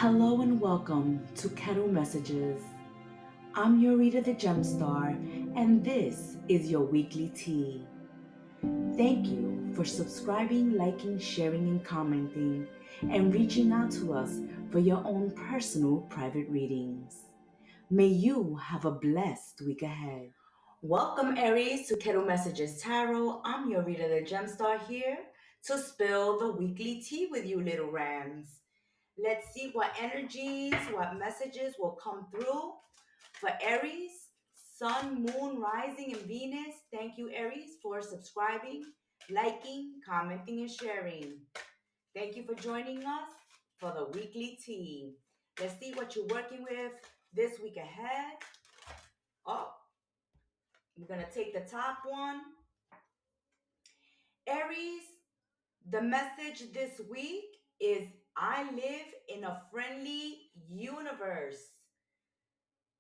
Hello and welcome to Kettle Messages. I'm your reader, the Gemstar, and this is your weekly tea. Thank you for subscribing, liking, sharing, and commenting, and reaching out to us for your own personal private readings. May you have a blessed week ahead. Welcome, Aries, to Kettle Messages Tarot. I'm your reader, the Gemstar, here to spill the weekly tea with you, little rams. Let's see what energies, what messages will come through for Aries, Sun, Moon, Rising, and Venus. Thank you, Aries, for subscribing, liking, commenting, and sharing. Thank you for joining us for the weekly tea. Let's see what you're working with this week ahead. Oh, we're going to take the top one. Aries, the message this week is I live in a friendly universe.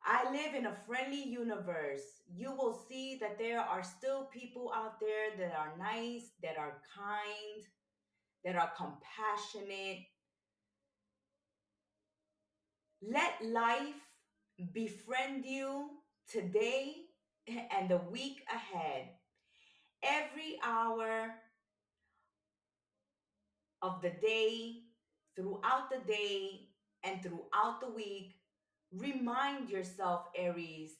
I live in a friendly universe. You will see that there are still people out there that are nice, that are kind, that are compassionate. Let life befriend you today and the week ahead. Every hour of the day, throughout the day, and throughout the week, remind yourself, Aries,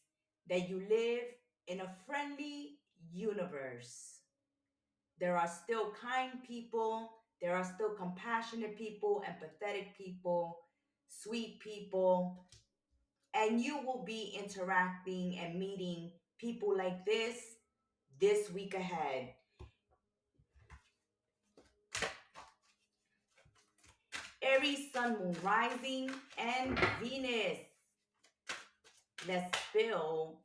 that you live in a friendly universe. There are still kind people, there are still compassionate people, empathetic people, sweet people, and you will be interacting and meeting people like this week ahead. Aries, Sun, Moon, Rising, and Venus. Let's spill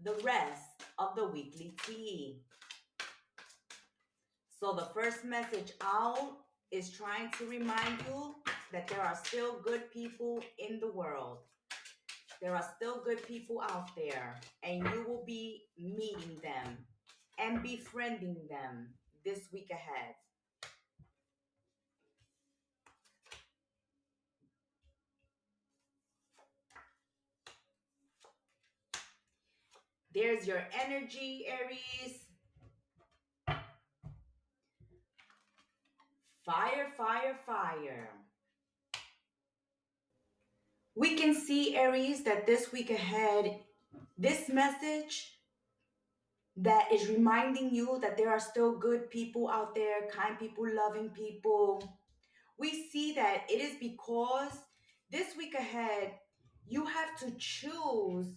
the rest of the weekly tea. So the first message out is trying to remind you that there are still good people in the world. There are still good people out there, and you will be meeting them and befriending them this week ahead. There's your energy, Aries. Fire, fire, fire. We can see, Aries, that this week ahead, this message that is reminding you that there are still good people out there, kind people, loving people. We see that it is because this week ahead, you have to choose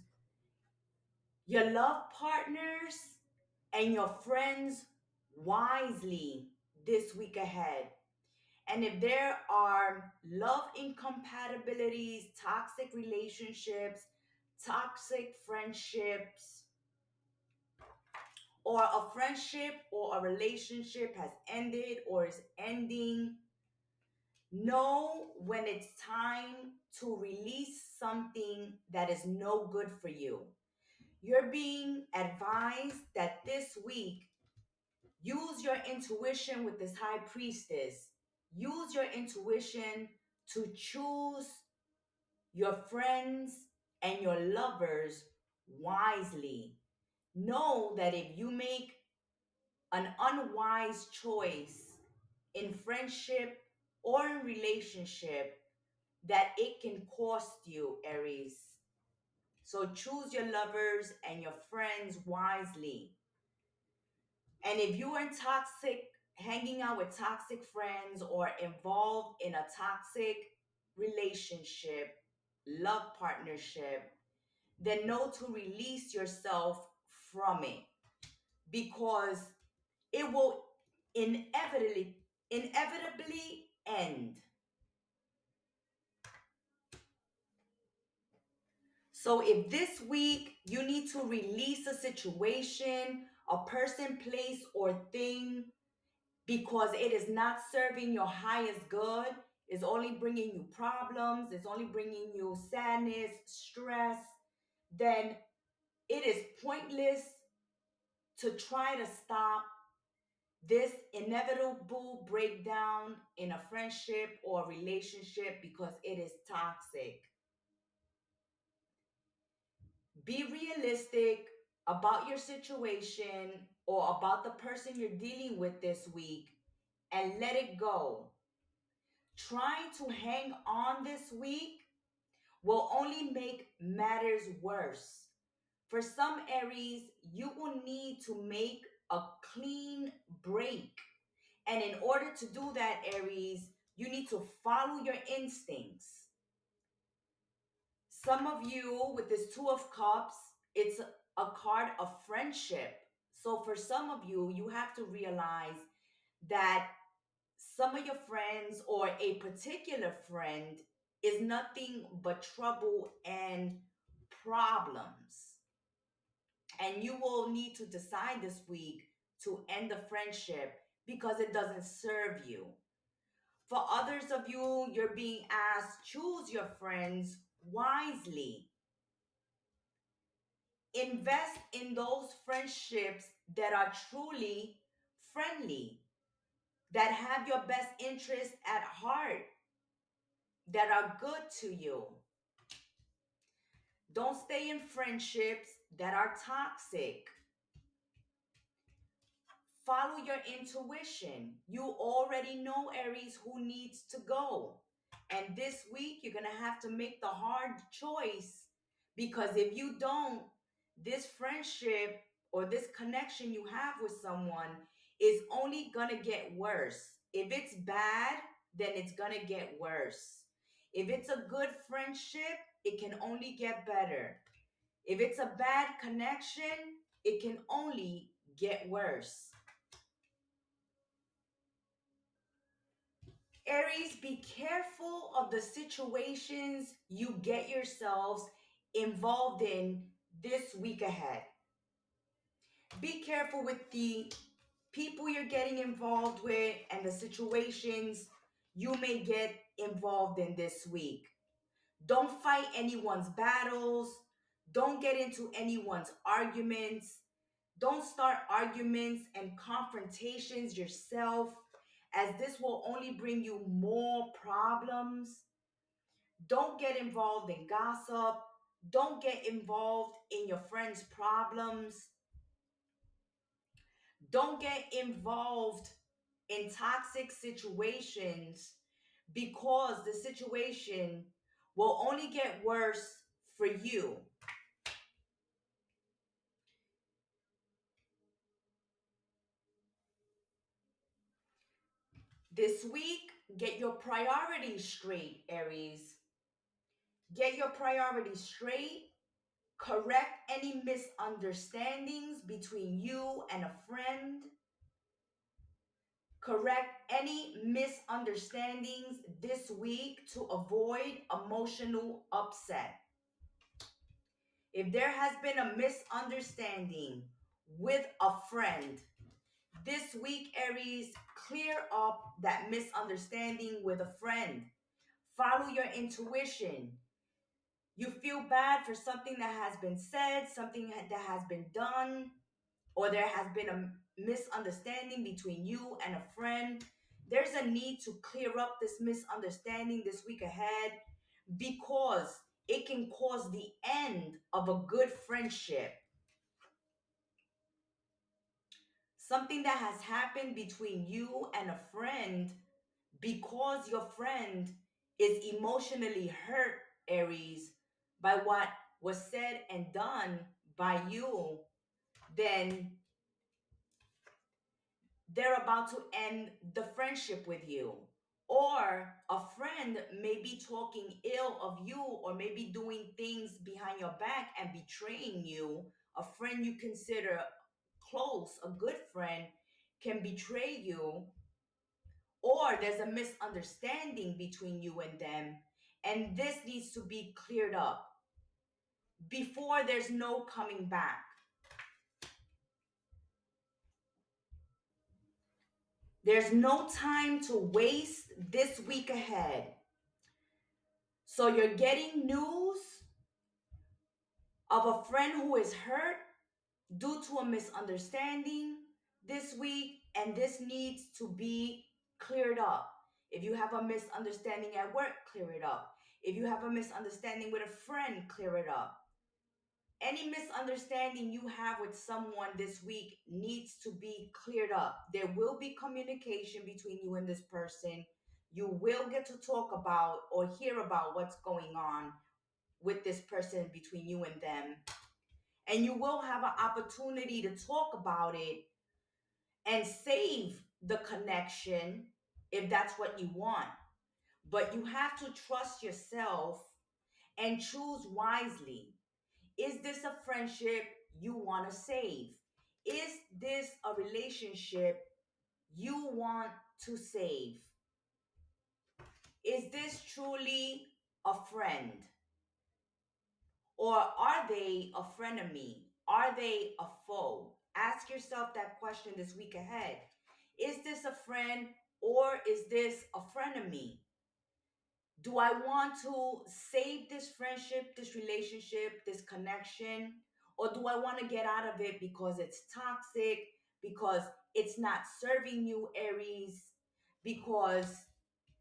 your love partners and your friends wisely this week ahead. And if there are love incompatibilities, toxic relationships, toxic friendships, or a friendship or a relationship has ended or is ending, know when it's time to release something that is no good for you. You're being advised that this week, use your intuition with this high priestess. Use your intuition to choose your friends and your lovers wisely. Know that if you make an unwise choice in friendship or in relationship, that it can cost you, Aries. So choose your lovers and your friends wisely. And if you are toxic, hanging out with toxic friends or involved in a toxic relationship, love partnership, then know to release yourself from it, because it will inevitably end. So if this week you need to release a situation, a person, place, or thing because it is not serving your highest good, is only bringing you problems, it's only bringing you sadness, stress, then it is pointless to try to stop this inevitable breakdown in a friendship or relationship because it is toxic. toxic. Be realistic about your situation or about the person you're dealing with this week and let it go. Trying to hang on this week will only make matters worse. For some Aries, you will need to make a clean break. And in order to do that, Aries, you need to follow your instincts. Some of you, with this Two of Cups, it's a card of friendship. So for some of you, you have to realize that some of your friends or a particular friend is nothing but trouble and problems. And you will need to decide this week to end the friendship because it doesn't serve you. For others of you, you're being asked, choose your friends wisely. Invest in those friendships that are truly friendly, that have your best interest at heart, that are good to you. Don't stay in friendships that are toxic. Follow your intuition. You already know, Aries, who needs to go. And this week, you're going to have to make the hard choice because if you don't, this friendship or this connection you have with someone is only going to get worse. If it's bad, then it's going to get worse. If it's a good friendship, it can only get better. If it's a bad connection, it can only get worse. Aries, be careful of the situations you get yourselves involved in this week ahead. Be careful with the people you're getting involved with and the situations you may get involved in this week. Don't fight anyone's battles. Don't get into anyone's arguments. Don't start arguments and confrontations yourself, as this will only bring you more problems. Don't get involved in gossip. Don't get involved in your friends' problems. Don't get involved in toxic situations because the situation will only get worse for you. This week, get your priorities straight, Aries. Get your priorities straight. Correct any misunderstandings between you and a friend. Correct any misunderstandings this week to avoid emotional upset. If there has been a misunderstanding with a friend, this week, Aries, clear up that misunderstanding with a friend. Follow your intuition. You feel bad for something that has been said, something that has been done, or there has been a misunderstanding between you and a friend. There's a need to clear up this misunderstanding this week ahead because it can cause the end of a good friendship. Something that has happened between you and a friend because your friend is emotionally hurt, Aries, by what was said and done by you, then they're about to end the friendship with you. Or a friend may be talking ill of you or maybe doing things behind your back and betraying you. A friend you consider close, a good friend, can betray you. Or there's a misunderstanding between you and them. And this needs to be cleared up before there's no coming back. There's no time to waste this week ahead. So you're getting news of a friend who is hurt due to a misunderstanding this week, and this needs to be cleared up. If you have a misunderstanding at work, clear it up. If you have a misunderstanding with a friend, clear it up. Any misunderstanding you have with someone this week needs to be cleared up. There will be communication between you and this person. You will get to talk about or hear about what's going on with this person between you and them. And you will have an opportunity to talk about it and save the connection if that's what you want. But you have to trust yourself and choose wisely. Is this a friendship you want to save? Is this a relationship you want to save? Is this truly a friend? Or are they a frenemy? Are they a foe? Ask yourself that question this week ahead. Is this a friend or is this a frenemy? Do I want to save this friendship, this relationship, this connection? Or do I want to get out of it because it's toxic, because it's not serving you, Aries, because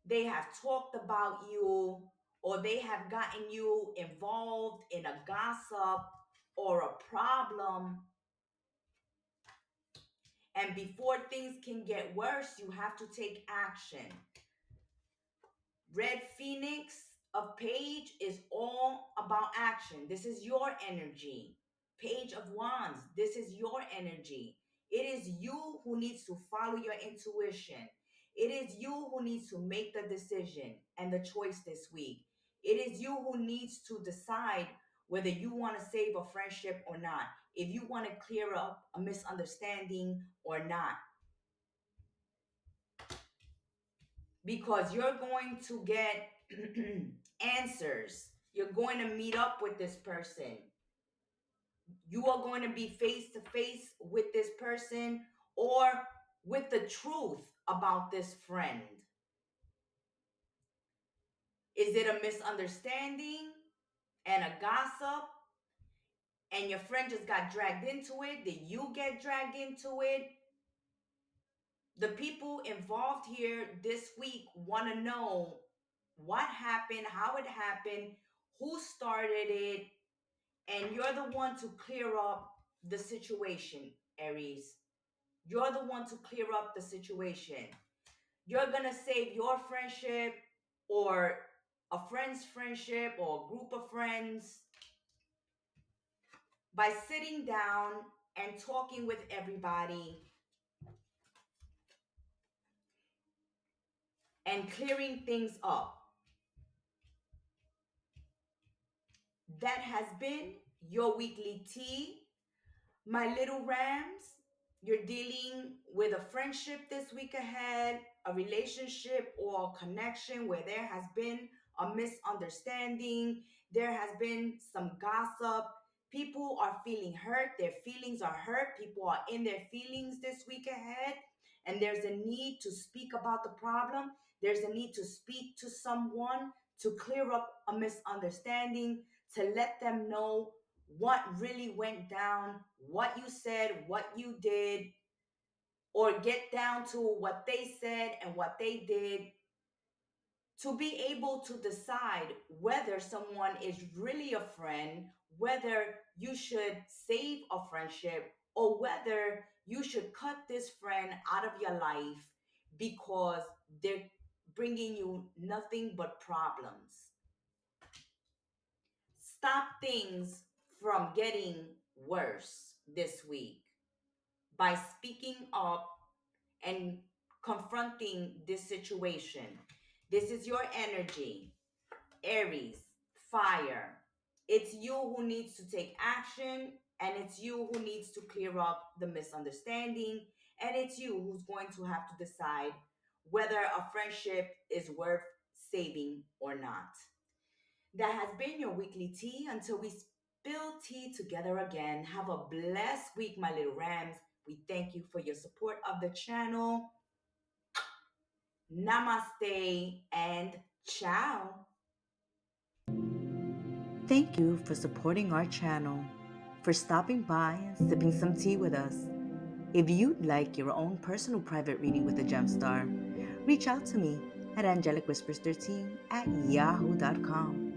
they have talked about you, or they have gotten you involved in a gossip or a problem? And before things can get worse, you have to take action. Red Phoenix of Page is all about action. This is your energy. Page of Wands, this is your energy. It is you who needs to follow your intuition. It is you who needs to make the decision and the choice this week. It is you who needs to decide whether you want to save a friendship or not, if you want to clear up a misunderstanding or not. Because you're going to get answers. You're going to meet up with this person. You are going to be face to face with this person or with the truth about this friend. Is it a misunderstanding and a gossip and your friend just got dragged into it? Did you get dragged into it? The people involved here this week want to know what happened, how it happened, who started it, and you're the one to clear up the situation, Aries. You're the one to clear up the situation. You're going to save your friendship or a friend's friendship or a group of friends by sitting down and talking with everybody and clearing things up. That has been your weekly tea. My little rams, you're dealing with a friendship this week ahead, a relationship or a connection where there has been a misunderstanding, there has been some gossip. People are feeling hurt, their feelings are hurt, people are in their feelings this week ahead, and there's a need to speak about the problem. There's a need to speak to someone to clear up a misunderstanding, to let them know what really went down, what you said, what you did, or get down to what they said and what they did, to be able to decide whether someone is really a friend, whether you should save a friendship, or whether you should cut this friend out of your life because they're bringing you nothing but problems. Stop things from getting worse this week by speaking up and confronting this situation. This is your energy, Aries, fire. It's you who needs to take action, and it's you who needs to clear up the misunderstanding, and it's you who's going to have to decide whether a friendship is worth saving or not. That has been your weekly tea. Until we spill tea together again, have a blessed week, my little rams. We thank you for your support of the channel. Namaste and ciao. Thank you for supporting our channel, for stopping by and sipping some tea with us. If you'd like your own personal private reading with a Gemstar, reach out to me at angelicwhispers13@yahoo.com.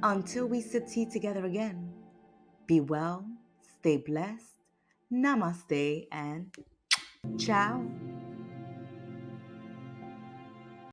Until we sip tea together again, be well, stay blessed, namaste, and ciao.